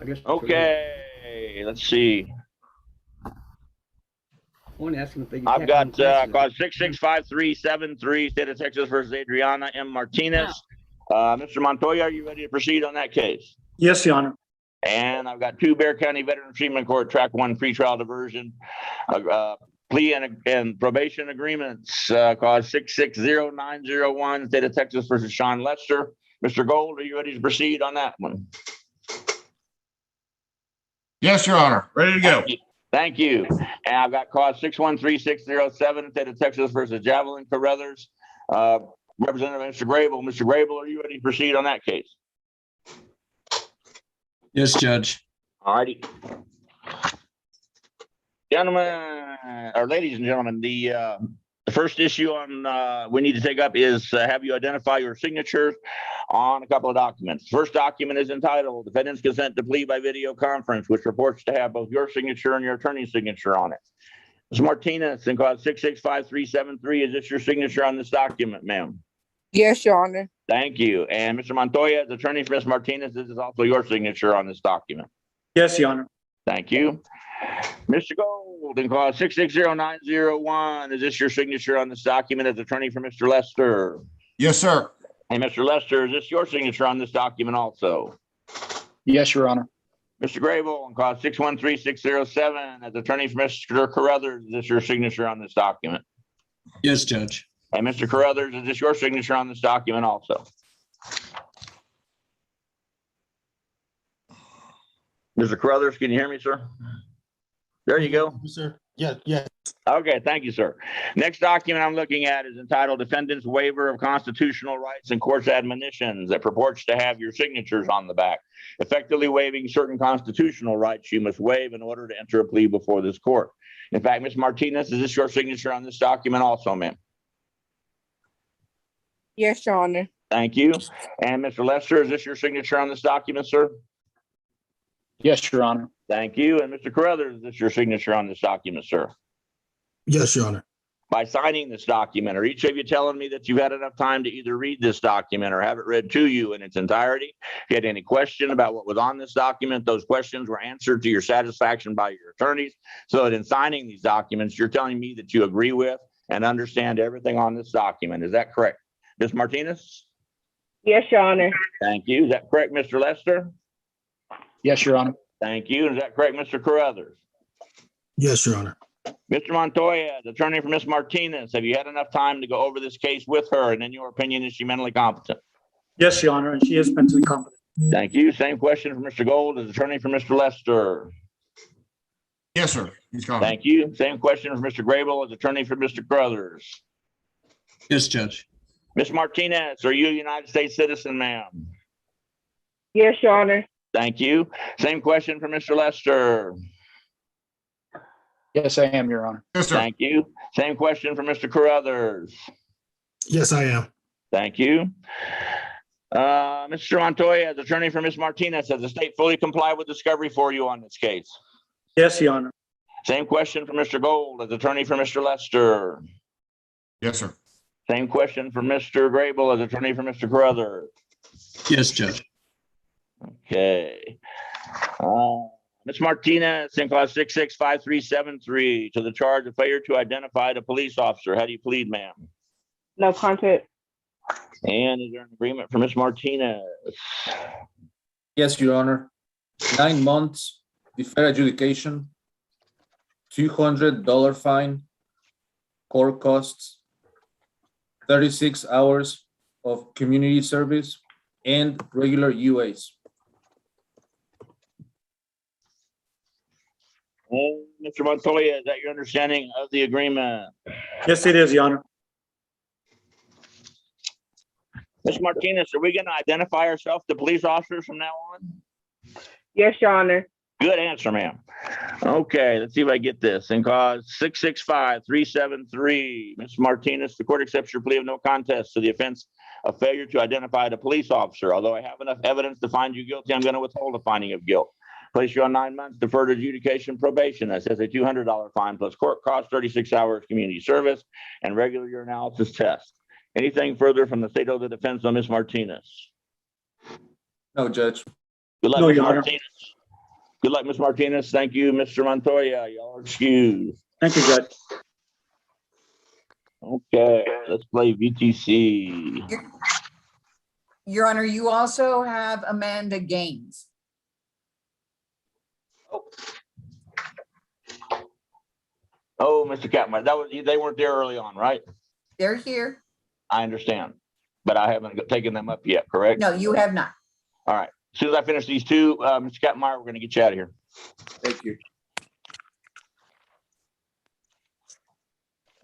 S14: I guess.
S1: Okay, let's see.
S14: I want to ask him if they can.
S1: I've got clause 665373, State of Texas versus Adriana M. Martinez. Mr. Montoya, are you ready to proceed on that case?
S15: Yes, Your Honor.
S1: And I've got 2 Bexar County Veteran Treatment Court Track 1 pretrial diversion, plea and probation agreements, clause 660901, State of Texas versus Sean Lester. Mr. Gold, are you ready to proceed on that one?
S16: Yes, Your Honor. Ready to go.
S1: Thank you. And I've got clause 613607, State of Texas versus Javelin Carruthers. Representative Mr. Grable. Mr. Grable, are you ready to proceed on that case?
S5: Yes, Judge.
S1: All righty. Gentlemen, or ladies and gentlemen, the first issue on we need to take up is have you identify your signatures on a couple of documents. First document is entitled Defendant's Consent to Plea by Video Conference, which reports to have both your signature and your attorney's signature on it. Ms. Martinez, in clause 665373, is this your signature on this document, ma'am?
S17: Yes, Your Honor.
S1: Thank you. And Mr. Montoya, as attorney for Ms. Martinez, this is also your signature on this document.
S15: Yes, Your Honor.
S1: Thank you. Mr. Gold, in clause 660901, is this your signature on this document as attorney for Mr. Lester?
S16: Yes, sir.
S1: And Mr. Lester, is this your signature on this document also?
S15: Yes, Your Honor.
S1: Mr. Grable, in clause 613607, as attorney for Mr. Carruthers, is this your signature on this document?
S5: Yes, Judge.
S1: And Mr. Carruthers, is this your signature on this document also? Mr. Carruthers, can you hear me, sir? There you go.
S16: Yes, sir. Yeah.
S1: Okay, thank you, sir. Next document I'm looking at is entitled Defendant's Waiver of Constitutional Rights and Court's Admonitions that purports to have your signatures on the back, effectively waiving certain constitutional rights you must waive in order to enter a plea before this court. In fact, Ms. Martinez, is this your signature on this document also, ma'am?
S17: Yes, Your Honor.
S1: Thank you. And Mr. Lester, is this your signature on this document, sir?
S15: Yes, Your Honor.
S1: Thank you. And Mr. Carruthers, is this your signature on this document, sir?
S16: Yes, Your Honor.
S1: By signing this document, are each of you telling me that you've had enough time to either read this document or have it read to you in its entirety? If you had any question about what was on this document, those questions were answered to your satisfaction by your attorneys, so that in signing these documents, you're telling me that you agree with and understand everything on this document. Is that correct? Ms. Martinez?
S17: Yes, Your Honor.
S1: Thank you. Is that correct, Mr. Lester?
S15: Yes, Your Honor.
S1: Thank you. Is that correct, Mr. Carruthers?
S16: Yes, Your Honor.
S1: Mr. Montoya, the attorney for Ms. Martinez, have you had enough time to go over this case with her? And in your opinion, is she mentally competent?
S15: Yes, Your Honor, and she is mentally competent.
S1: Thank you. Same question for Mr. Gold, as attorney for Mr. Lester.
S16: Yes, sir. He's coming.
S1: Thank you. Same question for Mr. Grable, as attorney for Mr. Carruthers.
S5: Yes, Judge.
S1: Ms. Martinez, are you a United States citizen, ma'am?
S17: Yes, Your Honor.
S1: Thank you. Same question for Mr. Lester.
S15: Yes, I am, Your Honor.
S16: Yes, sir.
S1: Thank you. Same question for Mr. Carruthers.
S16: Yes, I am.
S1: Thank you. Mr. Montoya, as attorney for Ms. Martinez, has the state fully complied with discovery for you on this case?
S15: Yes, Your Honor.
S1: Same question for Mr. Gold, as attorney for Mr. Lester.
S16: Yes, sir.
S1: Same question for Mr. Grable, as attorney for Mr. Carruthers.
S5: Yes, Judge.
S1: Okay. Ms. Martinez, in clause 665373, to the charge of failure to identify the police officer. How do you plead, ma'am?
S17: No contest.
S1: And is there an agreement for Ms. Martinez?
S11: Yes, Your Honor. 9 months, deferred adjudication, $200 fine, court costs, 36 hours of community service, and regular UAs.
S1: And Mr. Montoya, is that your understanding of the agreement?
S15: Yes, it is, Your Honor.
S1: Ms. Martinez, are we going to identify ourselves to police officers from now on?
S17: Yes, Your Honor.
S1: Good answer, ma'am. Okay, let's see if I get this. In cause 665373, Ms. Martinez, the court accepts your plea of no contest to the offense of failure to identify the police officer. Although I have enough evidence to find you guilty, I'm going to withhold the finding of guilt. Place you on 9 months deferred adjudication probation. That says a $200 fine plus court cost, 36 hours community service, and regular urinalysis test. Anything further from the state of the defense on Ms. Martinez?
S11: No, Judge.
S1: Good luck,
S15: No,
S1: Ms.
S15: Your Honor.
S1: Martinez. Good luck, Ms. Martinez. Thank you, Mr. Montoya. Y'all are excused.
S15: Thank you, Judge.
S1: Okay, let's play VTC.
S4: Your Honor, you also have Amanda Gaines.
S1: Oh, Mr. Catman, that was, they weren't there early on, right?
S4: They're here.
S1: I understand, but I haven't taken them up yet, correct?
S4: No, you have not.
S1: All right. As soon as I finish these two, Mr. Catmeyer, we're going to get you out of here.
S11: Thank you.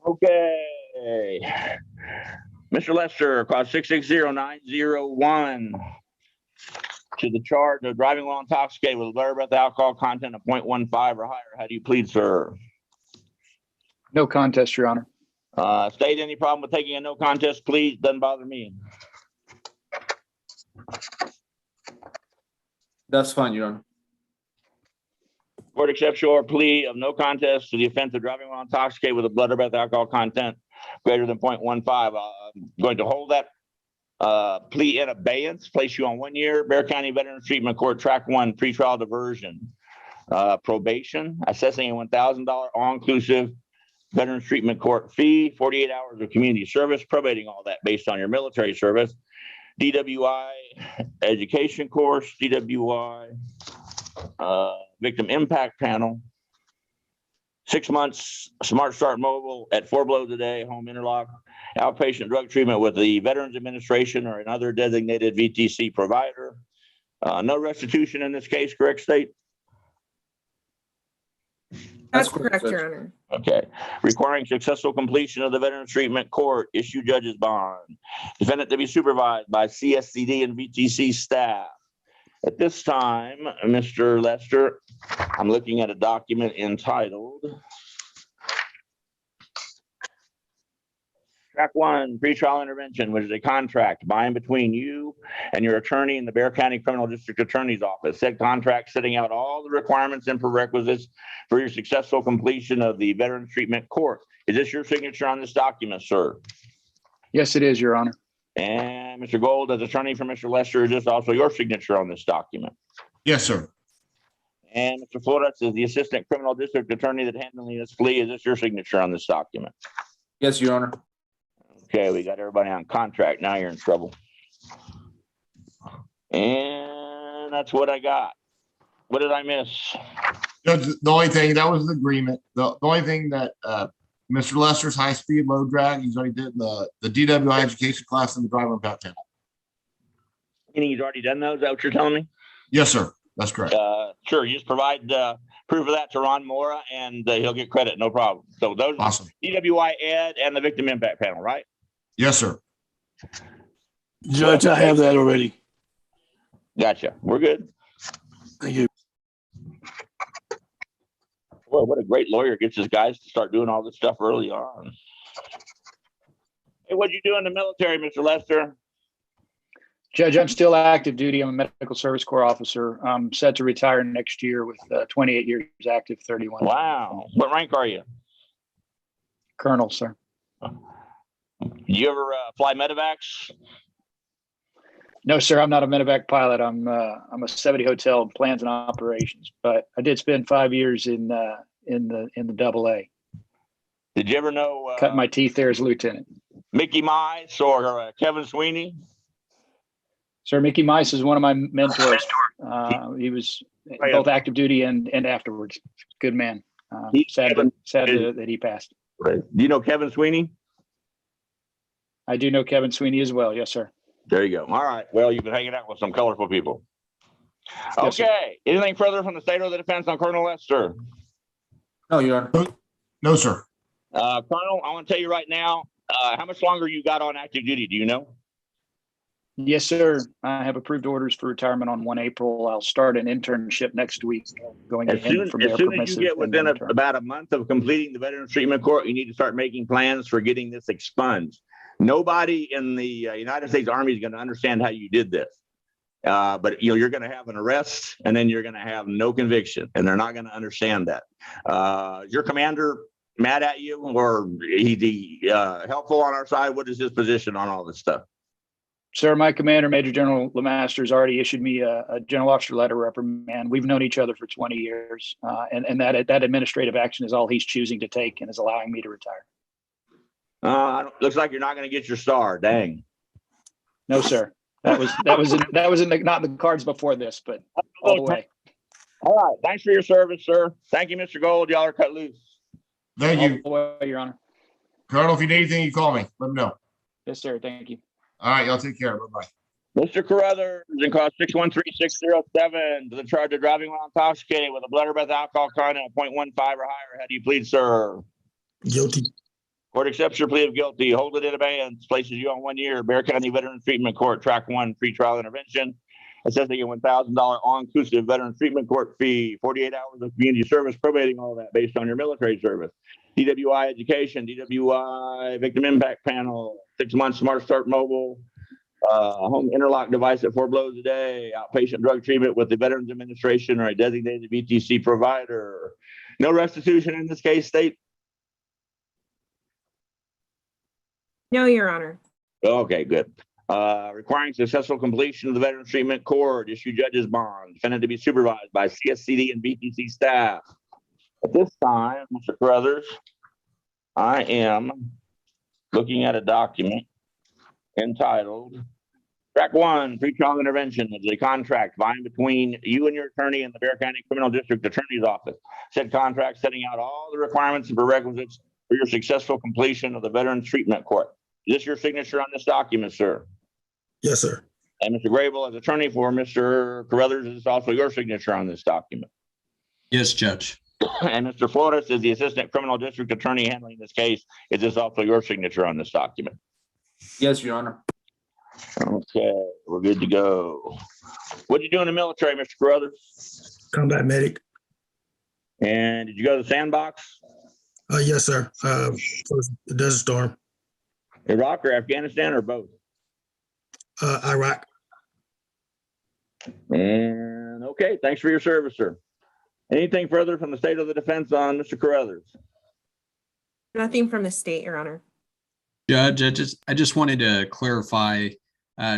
S1: Okay. Mr. Lester, clause 660901, to the charge of driving while intoxicated with a blurb about the alcohol content of 0.15 or higher. How do you plead, sir?
S15: No contest, Your Honor.
S1: State, any problem with taking a no contest plea? Doesn't bother me.
S11: That's fine, Your Honor.
S1: Court accepts your plea of no contest to the offense of driving while intoxicated with a blood or breath alcohol content greater than 0.15. I'm going to hold that plea in abeyance, place you on 1 year, Bexar County Veterans Treatment Court, Track 1, pretrial diversion. Probation, assessing a $1,000 all-inclusive Veterans Treatment Court fee, 48 hours of community service, probating all that based on your military service, DWI education course, DWI victim impact panel, 6 months Smart Start Mobile at 4 blows a day, home interlock, outpatient drug treatment with the Veterans Administration or another designated VTC provider. No restitution in this case, correct, State?
S6: That's correct, Your Honor.
S1: Okay. Requiring successful completion of the Veterans Treatment Court, issue judge's bond. Defendant to be supervised by CSCD and VTC staff. At this time, Mr. Lester, I'm looking at a document entitled Track 1, pretrial intervention, which is a contract by and between you and your attorney in the Bexar County Criminal District Attorney's Office. Said contract setting out all the requirements and prerequisites for your successful completion of the Veterans Treatment Court. Is this your signature on this document, sir?
S15: Yes, it is, Your Honor.
S1: And Mr. Gold, as attorney for Mr. Lester, is this also your signature on this document?
S16: Yes, sir.
S1: And Mr. Flores is the assistant criminal district attorney that handling this plea. Is this your signature on this document?
S11: Yes, Your Honor.
S1: Okay, we got everybody on contract. Now you're in trouble. And that's what I got. What did I miss?
S16: Judge, the only thing, that was the agreement. The only thing that Mr. Lester's high-speed load drag, he's already did the DWI education class and the driver impact panel.
S1: Meaning he's already done those? Is that what you're telling me?
S16: Yes, sir. That's correct.
S1: Sure. You just provide proof of that to Ron Mora and he'll get credit. No problem. So those
S16: Awesome.
S1: DWI Ed and the victim impact panel, right?
S16: Yes, sir.
S18: Judge, I have that already.
S1: Gotcha. We're good.
S18: Thank you.
S1: Well, what a great lawyer gets his guys to start doing all this stuff early on. Hey, what'd you do in the military, Mr. Lester?
S15: Judge, I'm still active duty. I'm a medical service corps officer. I'm set to retire next year with 28 years active, 31.
S1: Wow. What rank are you?
S15: Colonel, sir.
S1: You ever fly medevacs?
S15: No, sir. I'm not a medevac pilot. I'm a 70 hotel plans and operations, but I did spend 5 years in the AA.
S1: Did you ever know
S15: Cut my teeth there as a lieutenant.
S1: Mickey Mice or Kevin Sweeney?
S15: Sir, Mickey Mice is one of my mentors. He was both active duty and afterwards. Good man. Sad that he passed.
S1: Right. Do you know Kevin Sweeney?
S15: I do know Kevin Sweeney as well. Yes, sir.
S1: There you go. All right. Well, you've been hanging out with some colorful people.
S15: Yes, sir.
S1: Okay. Anything further from the state or the defense on Colonel Lester?
S11: No, Your Honor.
S16: No, sir.
S1: Colonel, I want to tell you right now, how much longer you got on active duty? Do you know?
S15: Yes, sir. I have approved orders for retirement on 1 April. I'll start an internship next week. Going
S1: As soon as you get within about a month of completing the Veterans Treatment Court, you need to start making plans for getting this expunged. Nobody in the United States Army is going to understand how you did this. But you're going to have an arrest and then you're going to have no conviction and they're not going to understand that. Your commander mad at you or he helpful on our side? What is his position on all this stuff?
S15: Sir, my commander, Major General LeMaster, has already issued me a general officer letter of reprimand. We've known each other for 20 years, and that administrative action is all he's choosing to take and is allowing me to retire.
S1: Looks like you're not going to get your star. Dang.
S15: No, sir. That was not in the cards before this, but all the way.
S1: All right. Thanks for your service, sir. Thank you, Mr. Gold. Y'all are cut loose.
S16: Thank you.
S15: All the way, Your Honor.
S16: Colonel, if you need anything, you call me. Let me know.
S15: Yes, sir. Thank you.
S16: All right. Y'all take care. Bye-bye.
S1: Mr. Carruthers in cause 613607 to the charge of driving while intoxicated with a blood or breath alcohol content of 0.15 or higher. How do you plead, sir?
S16: Guilty.
S1: Court accepts your plea of guilty. Hold it in abeyance. Places you on 1 year. Bear County Veterans Treatment Court, Track 1, pretrial intervention. Assessing a $1,000 all-inclusive Veterans Treatment Court fee. 48 hours of community service, probating all that based on your military service. DWI education, DWI victim impact panel, 6 months Smart Start mobile, home interlock device at 4 blows a day, outpatient drug treatment with the Veterans Administration or a designated VTC provider. No restitution in this case, state?
S6: No, Your Honor.
S1: Okay, good. Requiring successful completion of the Veterans Treatment Court, issue judge's bond, defendant to be supervised by CSCD and VTC staff. At this time, Mr. Carruthers, I am looking at a document entitled Track 1, Pretrial Intervention. It's a contract by and between you and your attorney and the Bear County Criminal District Attorney's Office. Said contract setting out all the requirements and prerequisites for your successful completion of the Veterans Treatment Court. Is this your signature on this document, sir?
S16: Yes, sir.
S1: And Mr. Grable, as attorney for Mr. Carruthers, is this also your signature on this document?
S19: Yes, Judge.
S1: And Mr. Flores is the assistant criminal district attorney handling this case. Is this also your signature on this document?
S11: Yes, Your Honor.
S1: Okay, we're good to go. What did you do in the military, Mr. Carruthers?
S16: Combat medic.
S1: And did you go to the sandbox?
S16: Yes, sir. The Desert Storm.
S1: Iraq or Afghanistan or both?
S16: Iraq.
S1: And okay, thanks for your service, sir. Anything further from the state of the defense on Mr. Carruthers?
S6: Nothing from the state, Your Honor.
S19: Judge, I just wanted to clarify,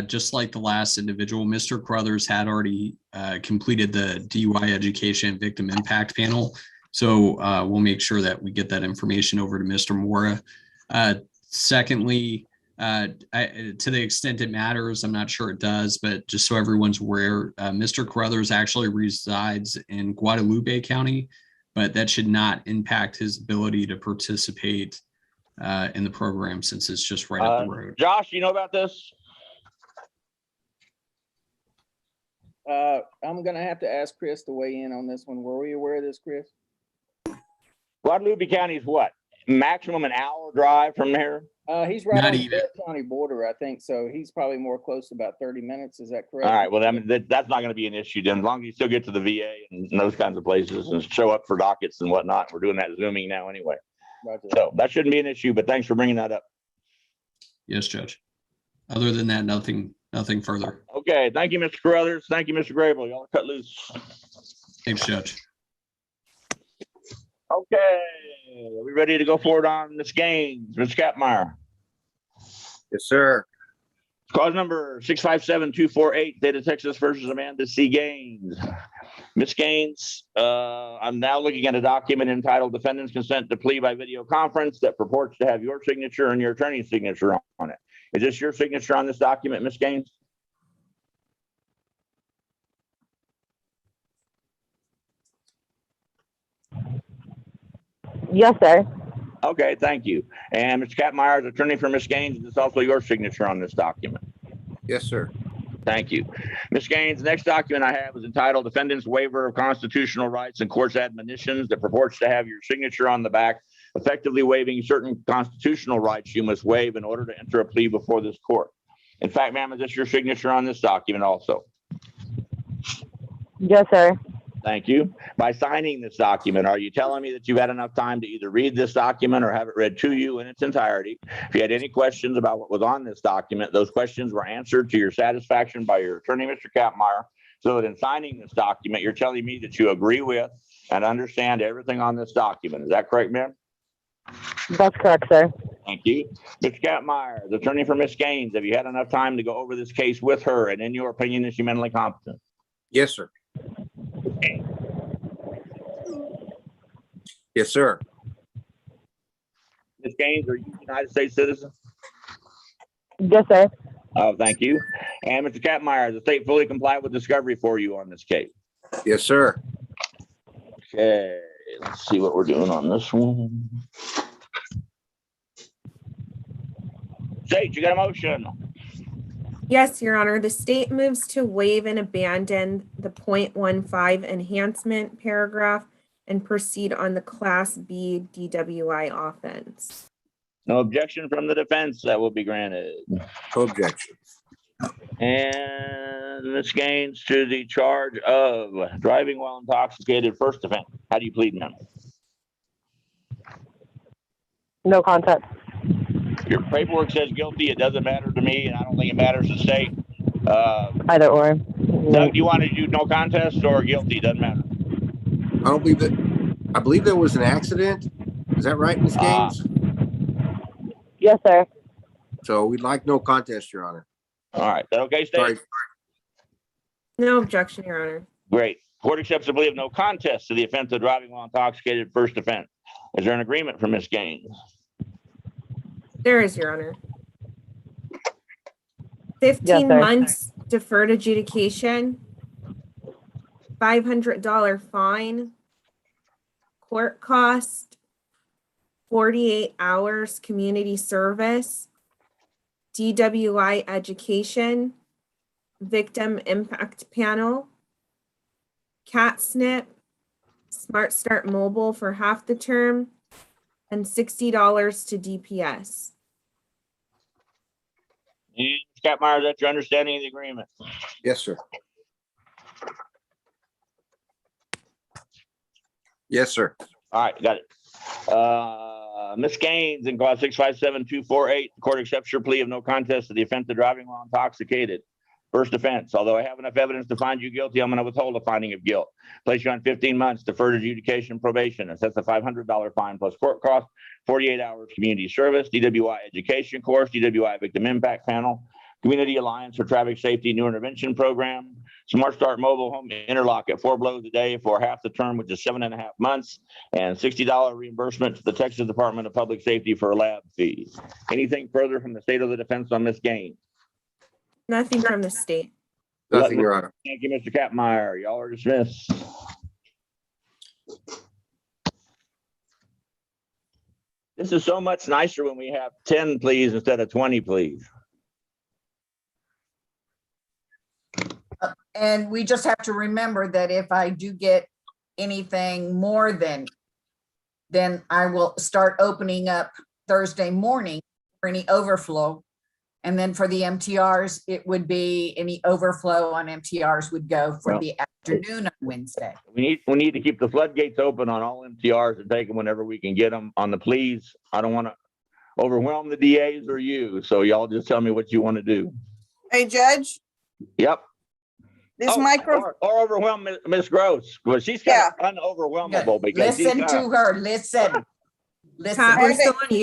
S19: just like the last individual, Mr. Carruthers had already completed the DUI education victim impact panel. So we'll make sure that we get that information over to Mr. Mora. Secondly, To the extent it matters, I'm not sure it does, but just so everyone's aware, Mr. Carruthers actually resides in Guadalupe County, but that should not impact his ability to participate in the program since it's just right up the road.
S1: Josh, you know about this?
S20: I'm gonna have to ask Chris to weigh in on this one. Were we aware of this, Chris?
S1: Guadalupe County is what? Maximum an hour drive from here?
S20: He's right
S19: Not
S20: on the
S19: even.
S20: Bexar County border, I think. So he's probably more close to about 30 minutes. Is that correct?
S1: All right. Well, that's not going to be an issue then, as long as you still get to the VA and those kinds of places and show up for dockets and whatnot. We're doing that Zooming now anyway.
S20: Roger.
S1: So that shouldn't be an issue, but thanks for bringing that up.
S19: Yes, Judge. Other than that, nothing further.
S1: Okay. Thank you, Mr. Carruthers. Thank you, Mr. Grable. Y'all are cut loose.
S19: Thanks, Judge.
S1: Okay. Are we ready to go forward on Ms. Gaines? Ms. Kapmeyer?
S21: Yes, sir.
S1: Cause number 657-248, State of Texas versus Amanda C. Gaines. Ms. Gaines, I'm now looking at a document entitled Defendant's Consent to Plea by Video Conference that purports to have your signature and your attorney's signature on it. Is this your signature on this document, Ms. Gaines?
S17: Yes, sir.
S1: Okay, thank you. And Mr. Kapmeyer, as attorney for Ms. Gaines, is this also your signature on this document?
S21: Yes, sir.
S1: Thank you. Ms. Gaines, the next document I have is entitled Defendant's Waiver of Constitutional Rights and Court's Admonitions that purports to have your signature on the back, effectively waiving certain constitutional rights you must waive in order to enter a plea before this court. In fact, ma'am, is this your signature on this document also?
S17: Yes, sir.
S1: Thank you. By signing this document, are you telling me that you've had enough time to either read this document or have it read to you in its entirety? If you had any questions about what was on this document, those questions were answered to your satisfaction by your attorney, Mr. Kapmeyer, so that in signing this document, you're telling me that you agree with and understand everything on this document. Is that correct, ma'am?
S17: That's correct, sir.
S1: Thank you. Mr. Kapmeyer, the attorney for Ms. Gaines, have you had enough time to go over this case with her? And in your opinion, is she mentally competent?
S21: Yes, sir. Yes, sir.
S1: Ms. Gaines, are you a United States citizen?
S17: Yes, sir.
S1: Oh, thank you. And Mr. Kapmeyer, has the state fully complied with discovery for you on this case?
S21: Yes, sir.
S1: Okay, let's see what we're doing on this one. State, you got a motion?
S6: Yes, Your Honor. The state moves to waive and abandon the .15 enhancement paragraph and proceed on the Class B DWI offense.
S1: No objection from the defense. That will be granted.
S21: No objection.
S1: And Ms. Gaines to the charge of driving while intoxicated, first offense. How do you plead, ma'am?
S17: No contest.
S1: Your paperwork says guilty. It doesn't matter to me, and I don't think it matters to the state.
S17: Either or.
S1: Doug, do you want to do no contest or guilty? Doesn't matter.
S21: I don't believe that. I believe there was an accident. Is that right, Ms. Gaines?
S17: Yes, sir.
S21: So we'd like no contest, Your Honor.
S1: All right. Is that okay, state?
S21: Sorry.
S6: No objection, Your Honor.
S1: Great. Court accepts the plea of no contest to the offense of driving while intoxicated, first offense. Is there an agreement from Ms. Gaines?
S6: There is, Your Honor. 15
S17: sir.
S6: months deferred adjudication, $500 fine, court cost, 48 hours community service, DWI education, victim impact panel, CatSnip, Smart Start Mobile for half the term, and $60 to DPS.
S1: And Ms. Kapmeyer, is that your understanding of the agreement?
S21: Yes, sir. Yes, sir.
S1: All right, got it. Ms. Gaines, in clause 657-248, the court accepts your plea of no contest to the offense of driving while intoxicated. First offense. Although I have enough evidence to find you guilty, I'm going to withhold a finding of guilt. Place you on 15 months deferred adjudication probation. Assess a $500 fine plus court cost, 48 hours community service, DWI education course, DWI victim impact panel, Community Alliance for Traffic Safety New Intervention Program, Smart Start Mobile Home Interlock at 4 blows a day for half the term, which is 7.5 months, and $60 reimbursement to the Texas Department of Public Safety for lab fees. Anything further from the state of the defense on Ms. Gaines?
S6: Nothing from the state.
S21: Nothing, Your Honor.
S1: Thank you, Mr. Kapmeyer. Y'all are dismissed. This is so much nicer when we have 10 pleas instead of 20 pleas.
S4: And we just have to remember that if I do get anything more than, then I will start opening up Thursday morning for any overflow. And then for the MTRs, it would be any overflow on MTRs would go for the afternoon on Wednesday.
S1: We need to keep the floodgates open on all MTRs and take them whenever we can get them on the pleas. I don't want to overwhelm the DAs or you, so y'all just tell me what you want to do.
S2: Hey, Judge,
S1: Yep.
S2: this micro,
S1: Or overwhelm Ms. Gross, but she's kind of unoverwhelmable because
S4: Listen to her, listen.
S6: Pat, we're still on you.